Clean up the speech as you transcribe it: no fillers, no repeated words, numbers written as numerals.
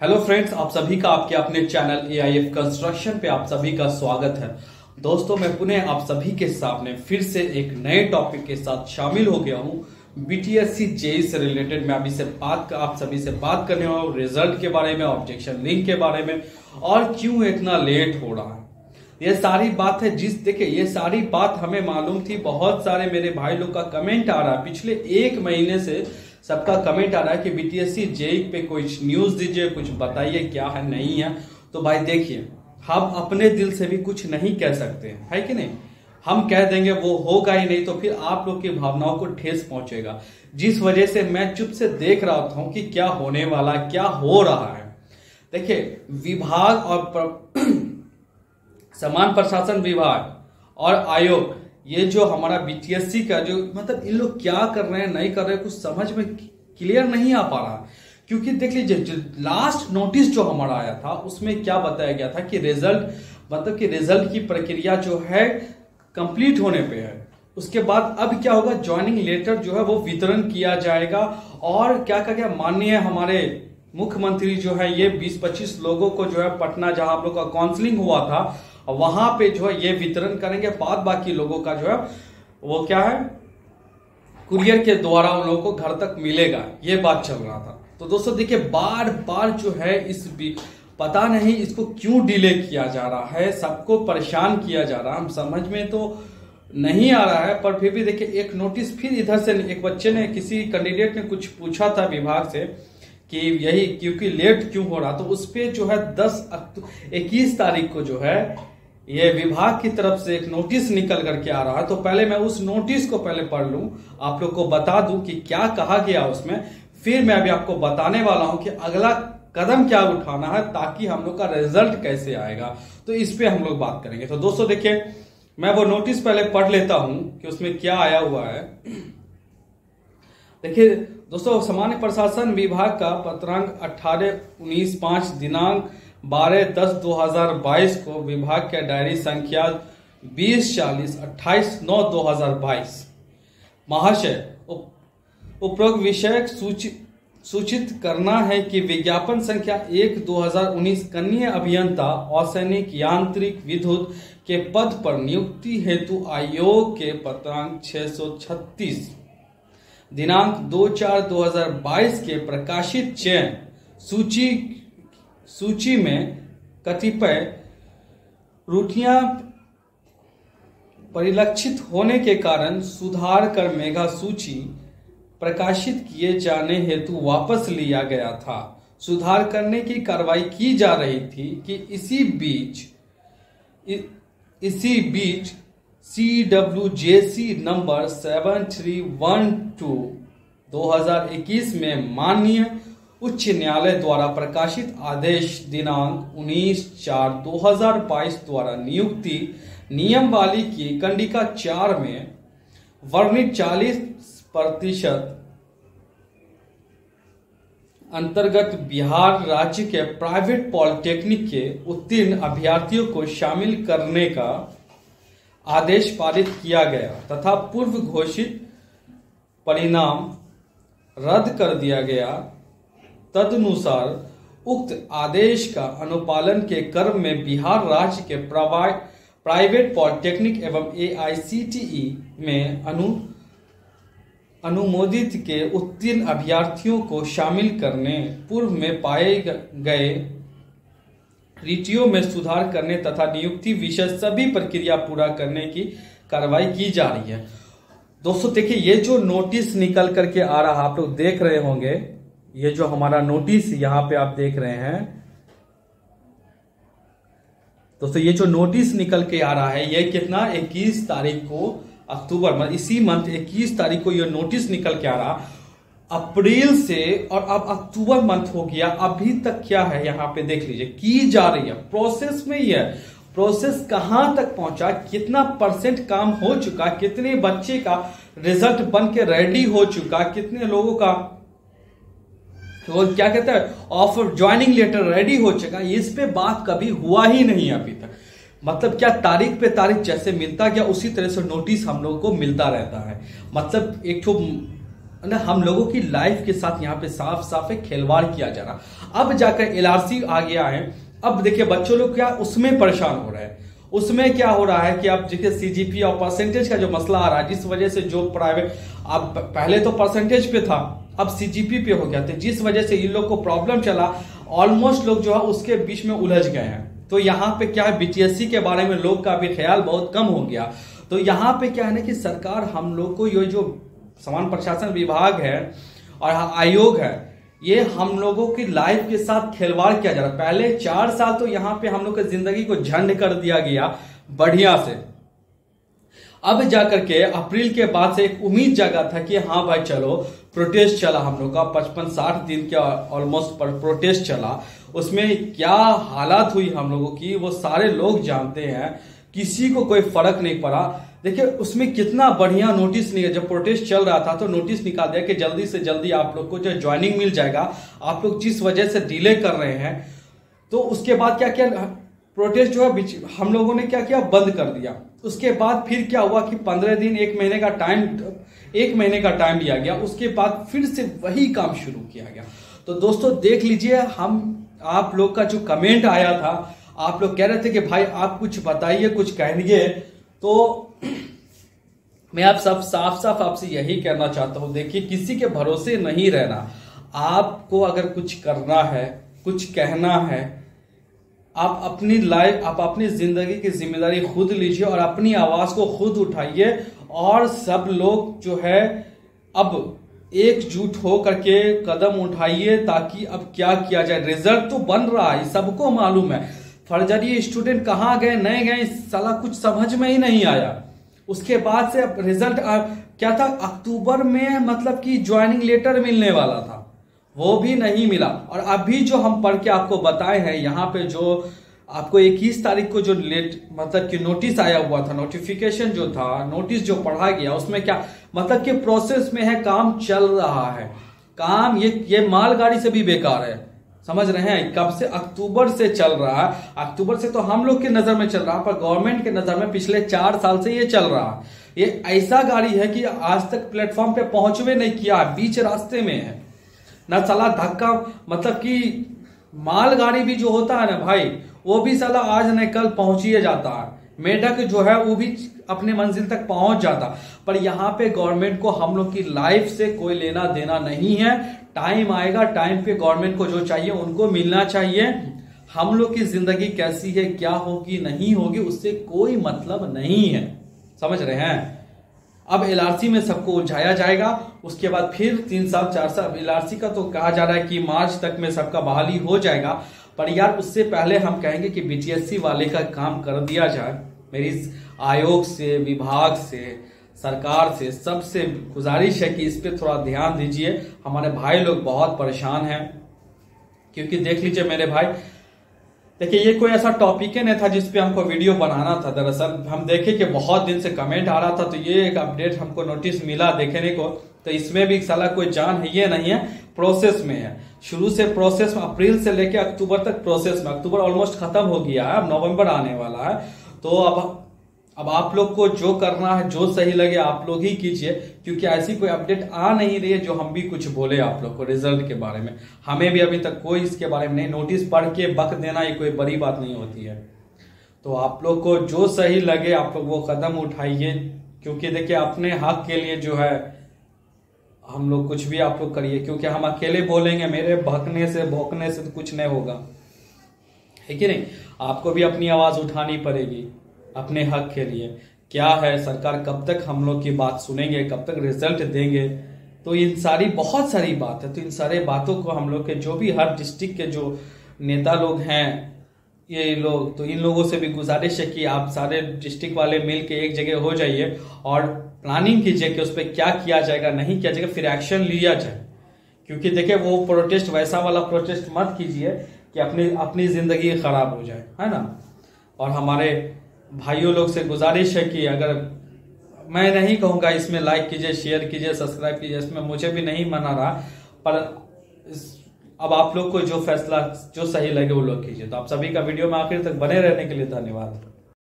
Hello friends, आप सभी का आपके अपने चैनल एआईएफ कंस्ट्रक्शन पे आप सभी का स्वागत है। दोस्तों, मैं पुनः आप सभी के सामने फिर से एक नए टॉपिक के साथ शामिल हो गया हूं। बीटीएससी जेई से रिलेटेड मैं अभी से आप सभी से बात करने वाला हूं रिजल्ट के बारे में, ऑब्जेक्शन लिंक के बारे में और क्यों इतना लेट हो रहा है। ये सारी बात है देखिए ये सारी बात हमें मालूम थी। बहुत सारे मेरे भाई लोग का कमेंट आ रहा है, पिछले एक महीने से सबका कमेंट आ रहा है कि बीटीएससी जेई पे कुछ न्यूज दीजिए, कुछ बताइए क्या है नहीं है। तो भाई देखिए, हम अपने दिल से भी कुछ नहीं कह सकते हैं, है कि नहीं। हम कह देंगे वो होगा ही नहीं, तो फिर आप लोग की भावनाओं को ठेस पहुंचेगा। जिस वजह से मैं चुप से देख रहा था कि क्या होने वाला, क्या हो रहा है। देखिए, विभाग और समान प्रशासन विभाग और आयोग, ये जो हमारा बीटीएससी का जो मतलब इन लोग क्या कर रहे हैं नहीं कर रहे हैं कुछ समझ में क्लियर नहीं आ पा रहा। क्योंकि देख लीजिए, जो लास्ट नोटिस जो हमारा आया था उसमें क्या बताया गया था कि रिजल्ट की प्रक्रिया जो है कंप्लीट होने पे है। उसके बाद अब क्या होगा, ज्वाइनिंग लेटर जो है वो वितरण किया जाएगा। और क्या क्या क्या माननीय हमारे मुख्यमंत्री जो है ये 20-25 लोगों को जो है पटना जहां हम लोग का काउंसलिंग हुआ था वहां पे जो है ये वितरण करेंगे। बाद बाकी लोगों का जो है वो क्या है, कुरियर के द्वारा उन लोगों को घर तक मिलेगा, ये बात चल रहा था। तो दोस्तों देखिए, बार बार जो है पता नहीं इसको क्यों डिले किया जा रहा है, सबको परेशान किया जा रहा है। हम समझ में तो नहीं आ रहा है, पर फिर भी देखिए एक नोटिस फिर इधर से एक बच्चे ने, किसी कैंडिडेट ने कुछ पूछा था विभाग से कि यही क्योंकि लेट क्यों हो रहा, तो उस पे जो है 21 तारीख को जो है ये विभाग की तरफ से एक नोटिस निकल करके आ रहा है। तो पहले मैं उस नोटिस को पहले पढ़ लूं, आप लोग को बता दूं कि क्या कहा गया उसमें। फिर मैं अभी आपको बताने वाला हूं कि अगला कदम क्या उठाना है, ताकि हम लोग का रिजल्ट कैसे आएगा। तो इस पे हम लोग बात करेंगे। तो दोस्तों देखिए, मैं वो नोटिस पहले पढ़ लेता हूं कि उसमें क्या आया हुआ है। देखिए दोस्तों, सामान्य प्रशासन विभाग का पत्रांक 18-19-5 दिनांक 12-10-2022 को विभाग के डायरी संख्या 2040-28-9-2022 महाशय उपरोक्त विषय सूचित करना है कि विज्ञापन संख्या 1/2019 कनीय अभियंता असैनिक यांत्रिक विद्युत के पद पर नियुक्ति हेतु आयोग के पत्रांक 636 दिनांक 2/4/2022 के प्रकाशित चयन सूची में कतिपय त्रुटियां परिलक्षित होने के कारण सुधार कर मेगा सूची प्रकाशित किए जाने हेतु वापस लिया गया था। सुधार करने की कार्रवाई की जा रही थी कि इसी बीच CWJC नंबर 7312/2021 में माननीय उच्च न्यायालय द्वारा प्रकाशित आदेश दिनांक 19/4/2022 द्वारा नियुक्ति नियमावली की कंडिका 4 में वर्णित 40% अंतर्गत बिहार राज्य के प्राइवेट पॉलिटेक्निक के उत्तीर्ण अभ्यर्थियों को शामिल करने का आदेश पारित किया गया तथा पूर्व घोषित परिणाम रद्द कर दिया गया। तदनुसार उक्त आदेश का अनुपालन के क्रम में बिहार राज्य के प्राइवेट पॉलिटेक्निक एवं AICTE में अनुमोदित के उत्तीर्ण अभ्यर्थियों को शामिल करने, पूर्व में पाए गए त्रुटियों में सुधार करने तथा नियुक्ति विषय सभी प्रक्रिया पूरा करने की कार्रवाई की जा रही है। दोस्तों देखिए, ये जो नोटिस निकल करके आ रहा आप लोग देख रहे होंगे, ये जो हमारा नोटिस यहां पे आप देख रहे हैं दोस्तों, ये जो नोटिस निकल के आ रहा है ये कितना 21 तारीख को अक्टूबर में, इसी मंथ 21 तारीख को ये नोटिस निकल के आ रहा। अप्रैल से और अब अक्टूबर मंथ हो गया, अभी तक क्या है यहाँ पे देख लीजिए, की जा रही है, प्रोसेस में ही है। प्रोसेस कहां तक पहुंचा, कितना % काम हो चुका, कितने बच्चे का रिजल्ट बन के रेडी हो चुका, कितने लोगों का वो क्या कहते हैं ऑफर ज्वाइनिंग लेटर रेडी हो चुका, इस पे बात कभी हुआ ही नहीं अभी तक। मतलब क्या तारीख पे तारीख जैसे मिलता गया उसी तरह से नोटिस हम लोगों को मिलता रहता है। मतलब एक हम लोगों की लाइफ के साथ यहाँ पे साफ साफ एक खिलवाड़ किया जा रहा। अब जाकर एलआरसी आ गया है। अब देखिए बच्चों लोग क्या उसमें परेशान हो रहे हैं। उसमें क्या हो रहा है कि अब देखिए सीजीपी और परसेंटेज का जो मसला आ रहा है, जिस वजह से जो प्राइवेट, अब पहले तो परसेंटेज पे था, अब सीजीपी पे हो गया था, जिस वजह से इन लोग को प्रॉब्लम चला, ऑलमोस्ट लोग जो है उसके बीच में उलझ गए हैं। तो यहाँ पे क्या है, बीटीएससी के बारे में लोग का भी ख्याल बहुत कम हो गया। तो यहाँ पे क्या है ना कि सरकार हम लोग को ये जो सामान्य प्रशासन विभाग है और आयोग है, ये हम लोगों की लाइफ के साथ खिलवाड़ किया जा रहा है। पहले 4 साल तो यहाँ पे हम लोग की जिंदगी को झंड कर दिया गया बढ़िया से। अब जाकर के अप्रैल के बाद से एक उम्मीद जगा था कि हाँ भाई चलो प्रोटेस्ट चला, हम लोग का 55-60 दिन का ऑलमोस्ट प्रोटेस्ट चला। उसमें क्या हालात हुई हम लोगों की वो सारे लोग जानते हैं, किसी को कोई फर्क नहीं पड़ा। देखिए उसमें कितना बढ़िया नोटिस नहीं है, जब प्रोटेस्ट चल रहा था तो नोटिस निकाल दिया कि जल्दी से जल्दी आप लोग को जो ज्वाइनिंग मिल जाएगा, आप लोग जिस वजह से डिले कर रहे हैं। तो उसके बाद क्या किया, प्रोटेस्ट जो है हम लोगों ने क्या किया, बंद कर दिया। उसके बाद फिर क्या हुआ कि 15 दिन 1 महीने का टाइम लिया गया। उसके बाद फिर से वही काम शुरू किया गया। तो दोस्तों देख लीजिए, आप लोग का जो कमेंट आया था, आप लोग कह रहे थे कि भाई आप कुछ बताइए, कुछ कहिए। तो मैं आप सब साफ साफ आपसे यही कहना चाहता हूं, देखिए किसी के भरोसे नहीं रहना। आपको अगर कुछ करना है, कुछ कहना है, आप अपनी लाइफ, आप अपनी जिंदगी की जिम्मेदारी खुद लीजिए और अपनी आवाज को खुद उठाइए। और सब लोग जो है अब एकजुट हो करके कदम उठाइए, ताकि अब क्या किया जाए। रिजल्ट तो बन रहा है, सबको मालूम है। फर्जरी स्टूडेंट कहाँ गए नहीं गए साला कुछ समझ में ही नहीं आया। उसके बाद से अब रिजल्ट क्या था, अक्टूबर में मतलब कि ज्वाइनिंग लेटर मिलने वाला था, वो भी नहीं मिला। और अभी जो हम पढ़ के आपको बताए हैं, यहाँ पे जो आपको 21 तारीख को जो मतलब कि नोटिस आया हुआ था, नोटिफिकेशन जो था, नोटिस जो पढ़ा गया, उसमें क्या मतलब कि प्रोसेस में है, काम चल रहा है। काम ये मालगाड़ी से भी बेकार है, समझ रहे हैं। कब से, अक्टूबर से चल रहा है। अक्टूबर से तो हम लोग के नजर में चल रहा है, पर गवर्नमेंट के नजर में पिछले 4 साल से ये चल रहा है। ये ऐसा गाड़ी है कि आज तक प्लेटफॉर्म पे पहुंचवे नहीं किया, बीच रास्ते में है ना। साला धक्का, मतलब कि मालगाड़ी भी जो होता है ना भाई, वो भी साला आज न कल पहुंच ही जाता है। मेढक जो है वो भी अपने मंजिल तक पहुंच जाता। पर यहाँ पे गवर्नमेंट को हम लोग की लाइफ से कोई लेना देना नहीं है। टाइम आएगा, टाइम पे गवर्नमेंट को जो चाहिए उनको मिलना चाहिए। हम लोग की जिंदगी कैसी है, क्या होगी नहीं होगी, उससे कोई मतलब नहीं है, समझ रहे हैं। अब एलआरसी में सबको उलझाया जाएगा, उसके बाद फिर 3 साल 4 साल। एलआरसी का तो कहा जा रहा है कि मार्च तक में सबका बहाली हो जाएगा। पर यार उससे पहले हम कहेंगे कि बीटीएससी वाले का काम कर दिया जाए। मेरी आयोग से, विभाग से, सरकार से सबसे गुजारिश है कि इस पे थोड़ा ध्यान दीजिए। हमारे भाई लोग बहुत परेशान हैं, क्योंकि देख लीजिए मेरे भाई, देखिए ये कोई ऐसा टॉपिक ही नहीं था जिसपे हमको वीडियो बनाना था। दरअसल हम देखे कि बहुत दिन से कमेंट आ रहा था, तो ये एक अपडेट हमको नोटिस मिला देखने को। तो इसमें भी साला कोई जान है ये नहीं है, प्रोसेस में है। शुरू से प्रोसेस में, अप्रैल से लेके अक्टूबर तक प्रोसेस में। अक्टूबर ऑलमोस्ट खत्म हो गया है, अब नवंबर आने वाला है। तो अब आप लोग को जो करना है, जो सही लगे आप लोग ही कीजिए, क्योंकि ऐसी कोई अपडेट आ नहीं रही है जो हम भी कुछ बोले आप लोग को रिजल्ट के बारे में। हमें भी अभी तक कोई इसके बारे में नहीं, नोटिस पढ़ के बक देना ये कोई बड़ी बात नहीं होती है। तो आप लोग को जो सही लगे आप लोग वो कदम उठाइए, क्योंकि देखिए अपने हक के लिए जो है हम लोग कुछ भी आप लोग करिए, क्योंकि हम अकेले बोलेंगे, मेरे भौंकने से तो कुछ नहीं होगा, है कि नहीं। आपको भी अपनी आवाज उठानी पड़ेगी अपने हक के लिए। क्या है, सरकार कब तक हम लोग की बात सुनेंगे, कब तक रिजल्ट देंगे। तो इन सारी बहुत सारी बात है। तो इन सारे बातों को हम लोग के जो भी हर डिस्ट्रिक्ट के जो नेता लोग हैं, ये लोग, तो इन लोगों से भी गुजारिश है कि आप सारे डिस्ट्रिक्ट वाले मिल के एक जगह हो जाइए और प्लानिंग कीजिए कि उस पर क्या किया जाएगा, नहीं किया जाएगा, फिर एक्शन लिया जाए। क्योंकि देखिए वो प्रोटेस्ट, वैसा वाला प्रोटेस्ट मत कीजिए कि अपनी जिंदगी खराब हो जाए, है ना। और हमारे भाइयों लोग से गुजारिश है कि अगर, मैं नहीं कहूंगा इसमें लाइक कीजिए, शेयर कीजिए, सब्सक्राइब कीजिए, इसमें मुझे भी नहीं मना रहा, पर अब आप लोग को जो फैसला जो सही लगे वो लोग कीजिए। तो आप सभी का वीडियो में आखिर तक बने रहने के लिए धन्यवाद।